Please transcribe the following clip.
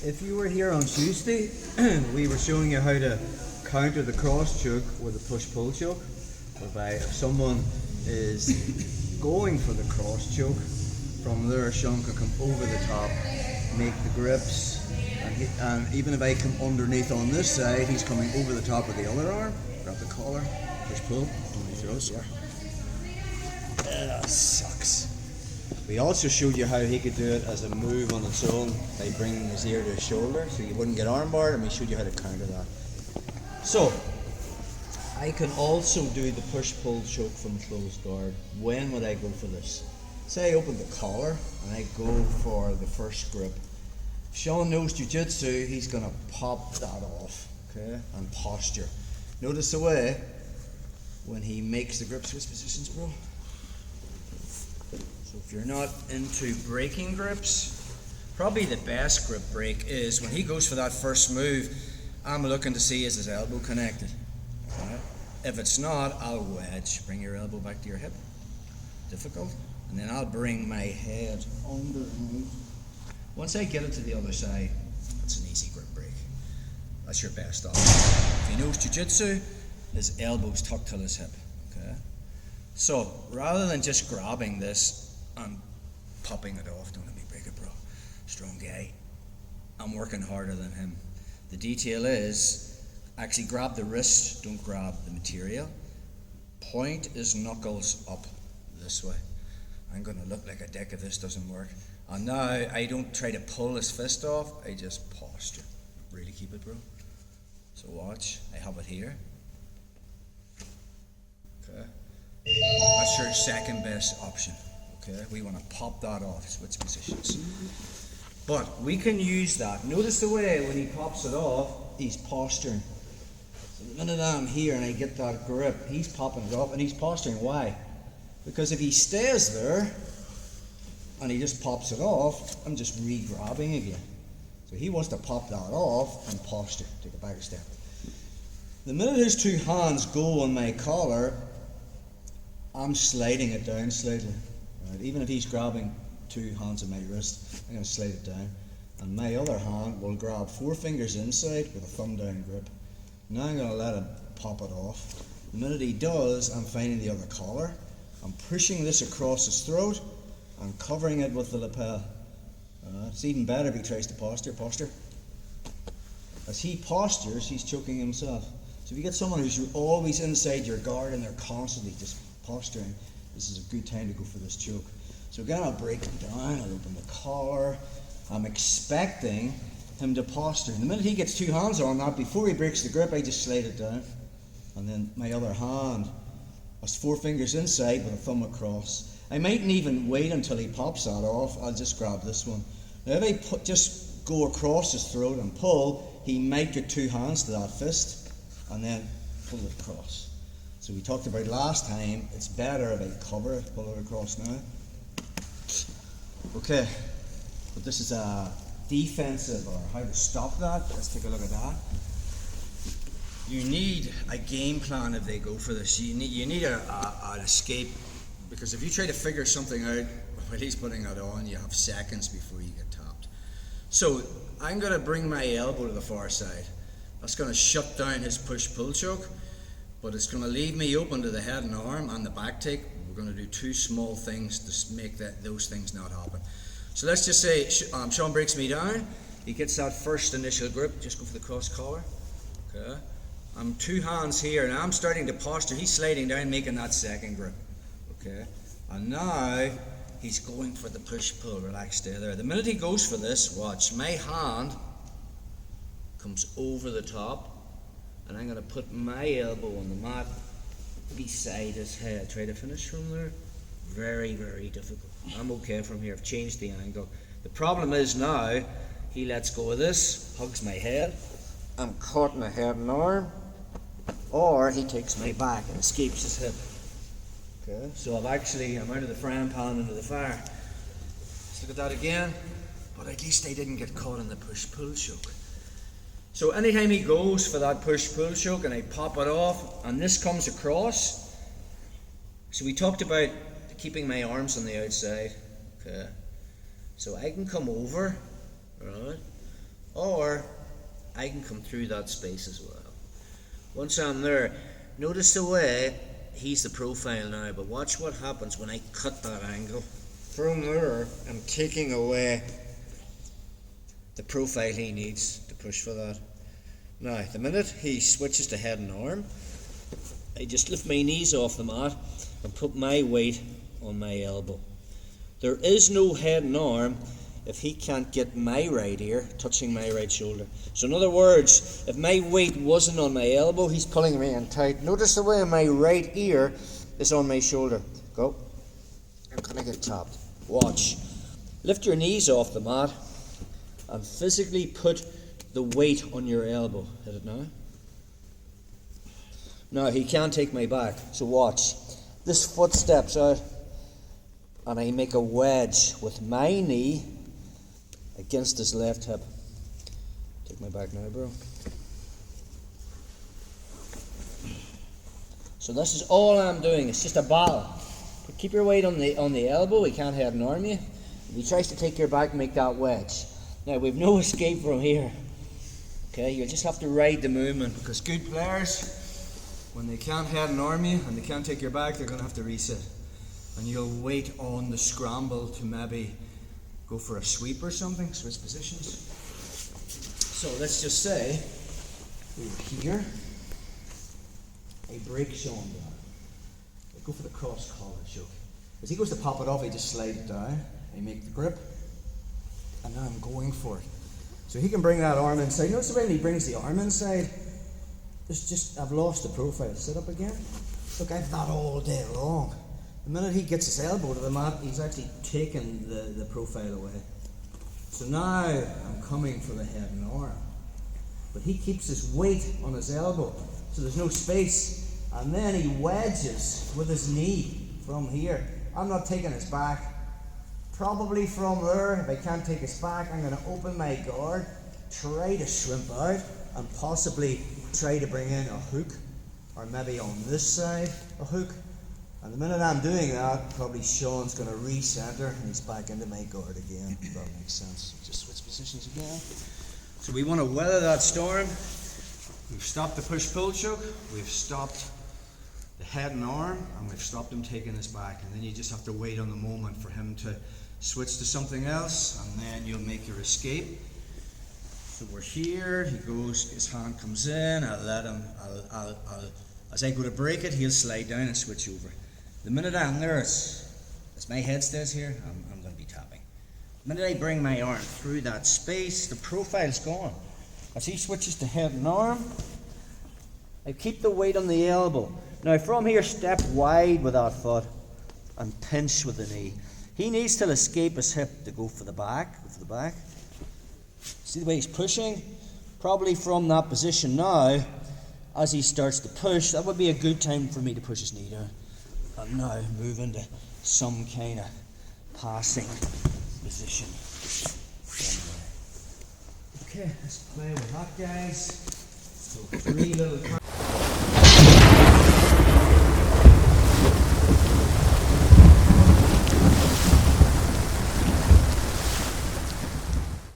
If you were here on Tuesday, we were showing you how to counter the cross choke with a push-pull choke, whereby if someone is going for the cross choke, from there Sean can come over the top, make the grips, and even if I come underneath on this side, he's coming over the top of the other arm, grab the collar, push-pull, and he throws, yeah. That sucks. We also showed you how he could do it as a move on its own by bringing his ear to his shoulder so you wouldn't get armbarred, and we showed you how to counter that. So, I can also do the push-pull choke from closed guard. When would I go for this? Say I open the collar and I go for the first grip. If Sean knows jiu-jitsu, he's going to pop that off, okay, and posture. Notice the way when he makes the grip switch positions, bro. So if you're not into breaking grips, probably the best grip break is when he goes for that first move, I'm looking to see is his elbow connected. Right? If it's not, I'll wedge. Bring your elbow back to your hip. Difficult. And then I'll bring my head underneath. Once I get it to the other side, it's an easy grip break. That's your best option. If he knows jiu-jitsu, his elbow's tucked to his hip. Okay? So rather than just grabbing this and popping it off, don't let me break it, bro. Strong guy. I'm working harder than him. The detail is actually grab the wrist, don't grab the material. Point his knuckles up this way. I'm going to look like a dick if this doesn't work. And now I don't try to pull his fist off, I just posture. Really keep it, bro. So watch, I have it here. Okay. That's your second best option. Okay, we want to pop that off, switch positions. But we can use that. Notice the way when he pops it off, he's posturing. So the minute I'm here and I get that grip, he's popping it off and he's posturing. Why? Because if he stays there and he just pops it off, I'm just re-grabbing again. So he wants to pop that off and posture. Take it back a step. The minute his two hands go on my collar, I'm sliding it down slightly. Right? Even if he's grabbing two hands on my wrist, I'm going to slide it down. And my other hand will grab 4 fingers inside with a thumb down grip. Now I'm going to let him pop it off. The minute he does, I'm finding the other collar. I'm pushing this across his throat and covering it with the lapel. It's even better if he tries to posture. As he postures, he's choking himself. So if you get someone who's always inside your guard and they're constantly just posturing, this is a good time to go for this choke. So again, I'll break him down, I'll open the collar. I'm expecting him to posture. And the minute he gets 2 hands on that, before he breaks the grip, I just slide it down. And then my other hand has 4 fingers inside with a thumb across. I mightn't even wait until he pops that off, I'll just grab this one. Now if I just go across his throat and pull, he might get 2 hands to that fist and then pull it across. So we talked about last time, it's better if I cover it, pull it across now. Okay, but this is a defensive or how to stop that. Let's take a look at that. You need a game plan if they go for this. You need an escape, because if you try to figure something out while he's putting it on, you have seconds before you get tapped. So I'm going to bring my elbow to the far side. That's going to shut down his push-pull choke, but it's going to leave me open to the head and arm and the back take. We're going to do 2 small things to make those things not happen. So let's just say Sean breaks me down. He gets that first initial grip. Just go for the cross collar. Okay. I'm 2 hands here and I'm starting to posture. He's sliding down, making that second grip. Okay. And now he's going for the push-pull. Relax, stay there. The minute he goes for this, watch, my hand comes over the top and I'm going to put my elbow on the mat beside his head. Try to finish from there. Very, very difficult. I'm okay from here. I've changed the angle. The problem is now he lets go of this, hugs my head. I'm caught in the head and arm, or he takes my back and escapes his hip. Okay, so I'm out of the frying pan into the fire. Let's look at that again. But at least I didn't get caught in the push-pull choke. So anytime he goes for that push-pull choke and I pop it off and this comes across, so we talked about keeping my arms on the outside. Okay, so I can come over, right, I can come through that space as well. Once I'm there, notice the way he's the profile now, but watch what happens when I cut that angle. From there, I'm taking away the profile he needs to push for that. Now, the minute he switches to head and arm, I just lift my knees off the mat and put my weight on my elbow. There is no head and arm if he can't get my right ear touching my right shoulder. So in other words, if my weight wasn't on my elbow, he's pulling me in tight. Notice the way my right ear is on my shoulder. Go. I'm gonna get tapped. Watch. Lift your knees off the mat and physically put the weight on your elbow. Hit it now. Now he can't take my back, so watch. This foot steps out and I make a wedge with my knee against his left hip. Take my back now, bro. So this is all I'm doing. It's just a battle. Keep your weight on the elbow. He can't head and arm you. If he tries to take your back, make that wedge. Now we've no escape from here. Okay, you just have to ride the movement, because good players, when they can't head and arm you and they can't take your back, they're going to have to reset. And you'll wait on the scramble to maybe go for a sweep or something, switch positions. So let's just say over here, a break Sean down. I go for the cross collar choke. As he goes to pop it off, I just slide it down. I make the grip, and now I'm going for it. So he can bring that arm inside. Notice when he brings the arm inside, it's just, I've lost the profile. Sit up again. Look, I've that all day long. The minute he gets his elbow to the mat, he's actually taken the profile away. So now I'm coming for the head and arm. But he keeps his weight on his elbow, so there's no space. And then he wedges with his knee from here. I'm not taking his back. Probably from there, if I can't take his back, I'm going to open my guard, try to shrimp out, and possibly try to bring in a hook, or maybe on this side a hook. And the minute I'm doing that, probably Sean's going to recenter and he's back into my guard again, if that makes sense. Just switch positions again. So we want to weather that storm. We've stopped the push-pull choke, we've stopped the head and arm, and we've stopped him taking his back. And then you just have to wait on the moment for him to switch to something else, and then you'll make your escape. So we're here, he goes, his hand comes in, I'll let him, as I go to break it, he'll slide down and switch over. The minute I'm there, as my head stays here, I'm going to be tapping. The minute I bring my arm through that space, the profile's gone. As he switches to head and arm, I keep the weight on the elbow. Now from here, step wide with that foot and pinch with the knee. He needs to escape his hip to go for the back. See the way he's pushing? Probably from that position now, as he starts to push, that would be a good time for me to push his knee down. And now move into some kind of passing position. Okay, let's play with that, guys. So 3 little